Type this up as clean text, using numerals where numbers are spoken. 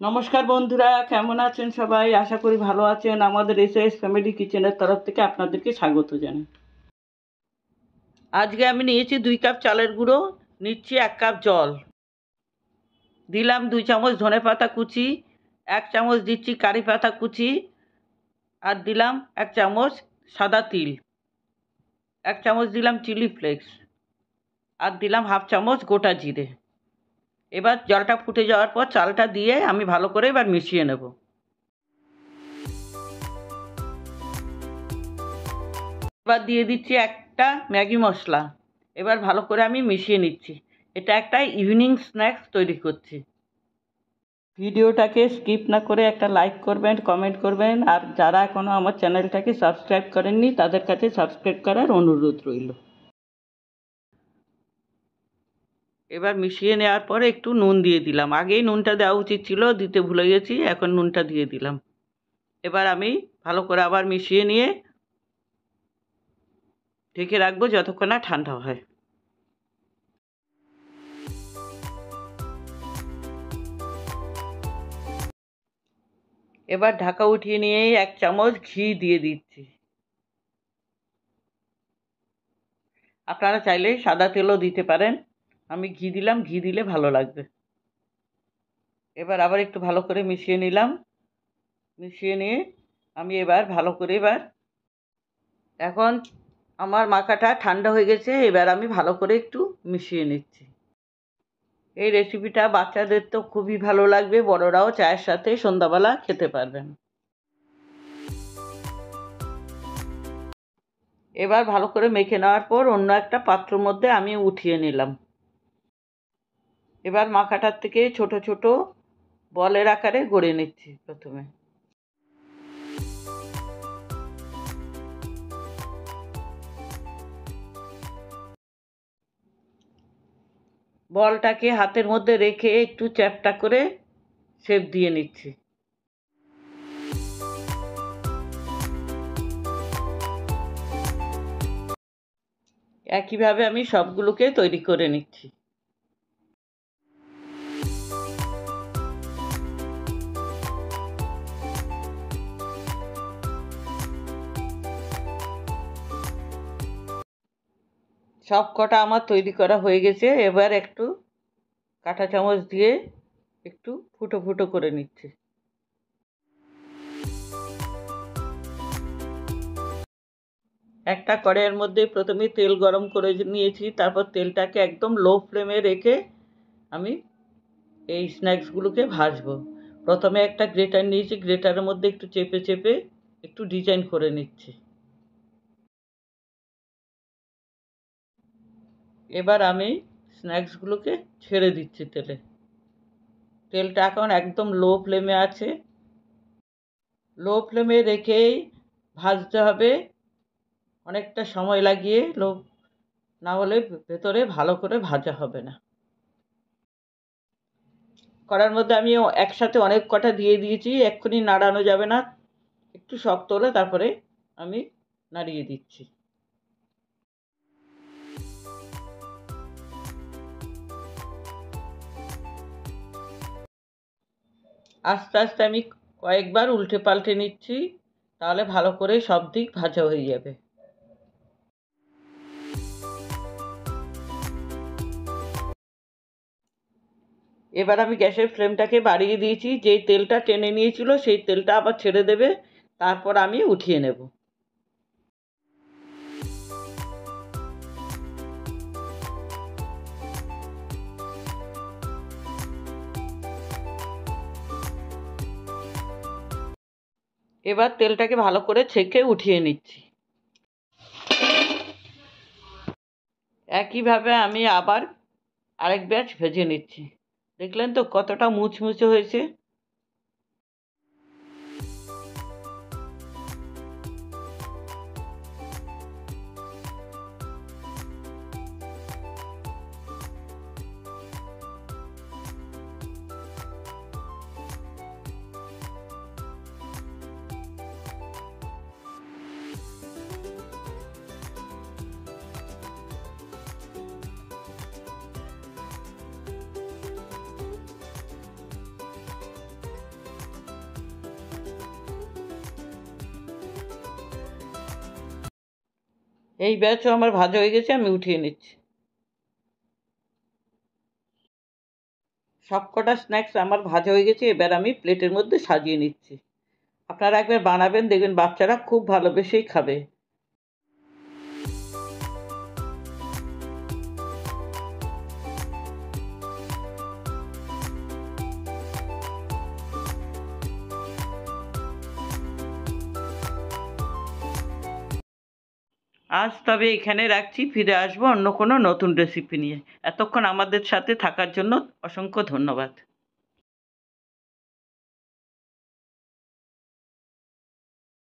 নমস্কার বন্ধুরা, কেমন আছেন সবাই? আশা করি ভালো আছেন। আমাদের এসএস ফ্যামিলি কিচেনের তরফ থেকে আপনাদেরকে স্বাগত জানাই। আজকে আমি নিয়েছি 2 কাপ চালের গুঁড়ো, নিচ্ছি 1 কাপ জল, দিলাম 2 চামচ ধনেপাতা কুচি, 1 চামচ দিচ্ছি কারি পাতা কুচি, আর দিলাম 1 চামচ সাদা তিল, 1 চামচ দিলাম চিলি ফ্লেক্স, আর দিলাম 1/2 চামচ গোটা জিরে। এবার জলটা ফুটে যাওয়ার পর চালটা দিয়ে আমি ভালো করে এবার মিশিয়ে নেব। এবার দিয়ে দিচ্ছি একটা ম্যাগি মশলা। এবার ভালো করে আমি মিশিয়ে নিচ্ছি। এটা একটা ইভিনিং স্ন্যাক্স তৈরি করছি। ভিডিওটাকে স্কিপ না করে একটা লাইক করবেন, কমেন্ট করবেন, আর যারা এখনও আমার চ্যানেলটাকে সাবস্ক্রাইব করেননি তাদের কাছে সাবস্ক্রাইব করার অনুরোধ রইল। এবার মিশিয়ে নেওয়ার পরে একটু নুন দিয়ে দিলাম। আগেই নুনটা দেওয়া উচিত ছিল, দিতে ভুলে গেছি, এখন নুনটা দিয়ে দিলাম। এবার আমি ভালো করে আবার মিশিয়ে নিয়ে ঢেকে রাখবো যতক্ষণ না ঠান্ডা হয়। এবার ঢাকা উঠিয়ে নিয়ে 1 চামচ ঘি দিয়ে দিচ্ছি। আপনারা চাইলে সাদা তেলও দিতে পারেন, আমি ঘি দিলাম, ঘি দিলে ভালো লাগবে। এবার আবার একটু ভালো করে মিশিয়ে নিলাম। মিশিয়ে নিয়ে আমি এবার ভালো করে এখন আমার মাখাটা ঠান্ডা হয়ে গেছে। এবার আমি ভালো করে একটু মিশিয়ে নিচ্ছি। এই রেসিপিটা বাচ্চাদের তো খুবই ভালো লাগবে, বড়রাও চায়ের সাথে সন্ধ্যাবেলা খেতে পারবেন। এবার ভালো করে মেখে নেওয়ার পর অন্য একটা পাত্রের মধ্যে আমি উঠিয়ে নিলাম। এবার মাখাটার থেকে ছোট ছোট বলের আকারে গড়ে নিচ্ছি। প্রথমে বলটাকে হাতের মধ্যে রেখে একটু চ্যাপ্টা করে শেপ দিয়ে নিচ্ছি। একইভাবে আমি সবগুলোকে তৈরি করে নিচ্ছি। সব কটা আমার তৈরি করা হয়ে গেছে। এবার একটু কাঁটা চামচ দিয়ে একটু ফুটো ফুটো করে নিচ্ছি। একটা কড়াইয়ের মধ্যে প্রথমে তেল গরম করে নিয়েছি, তারপর তেলটাকে একদম লো ফ্লেমে রেখে আমি এই স্ন্যাক্সগুলোকে ভাজবো। প্রথমে একটা গ্রেটার নিয়েছি, গ্রেটারের মধ্যে একটু চেপে চেপে একটু ডিজাইন করে নিচ্ছি। এবার আমি স্ন্যাক্সগুলোকে ছেড়ে দিচ্ছি তেলে। তেলটা এখন একদম লো ফ্লেমে আছে। লো ফ্লেমে রেখেই ভাজতে হবে, অনেকটা সময় লাগিয়ে। না হলে ভেতরে ভালো করে ভাজা হবে না। কড়ার মধ্যে আমি একসাথে অনেক কটা দিয়ে দিয়েছি, এক্ষুনি নাড়ানো যাবে না। একটু শক্ত হলে তারপরে আমি নাড়িয়ে দিচ্ছি। আস্তে আস্তে আমি কয়েকবার উল্টে পাল্টে নিচ্ছি, তাহলে ভালো করে সব দিক ভাজা হয়ে যাবে। এবার আমি গ্যাসের ফ্লেমটাকে বাড়িয়ে দিয়েছি। যেই তেলটা টেনে নিয়েছিল সেই তেলটা আবার ছেড়ে দেবে, তারপর আমি উঠিয়ে নেব। এবার তেলটাকে ভালো করে ছেঁকে উঠিয়ে নিচ্ছি। একইভাবে আমি আবার আরেক ব্যাচ ভেজে নিচ্ছি। দেখলেন তো কতটা মুচমুচে হয়েছে। এই ব্যাচও আমার ভাজা হয়ে গেছে, আমি উঠিয়ে নিচ্ছি। সবকটা স্ন্যাক্স আমার ভাজা হয়ে গেছে, এবার আমি প্লেটের মধ্যে সাজিয়ে নিচ্ছি। আপনারা একবার বানাবেন, দেখবেন বাচ্চারা খুব ভালোবেসেই খাবে। আজ তবে এখানে রাখছি, ফিরে আসবো অন্য কোনো নতুন রেসিপি নিয়ে। এতক্ষণ আমাদের সাথে থাকার জন্য অসংখ্য ধন্যবাদ।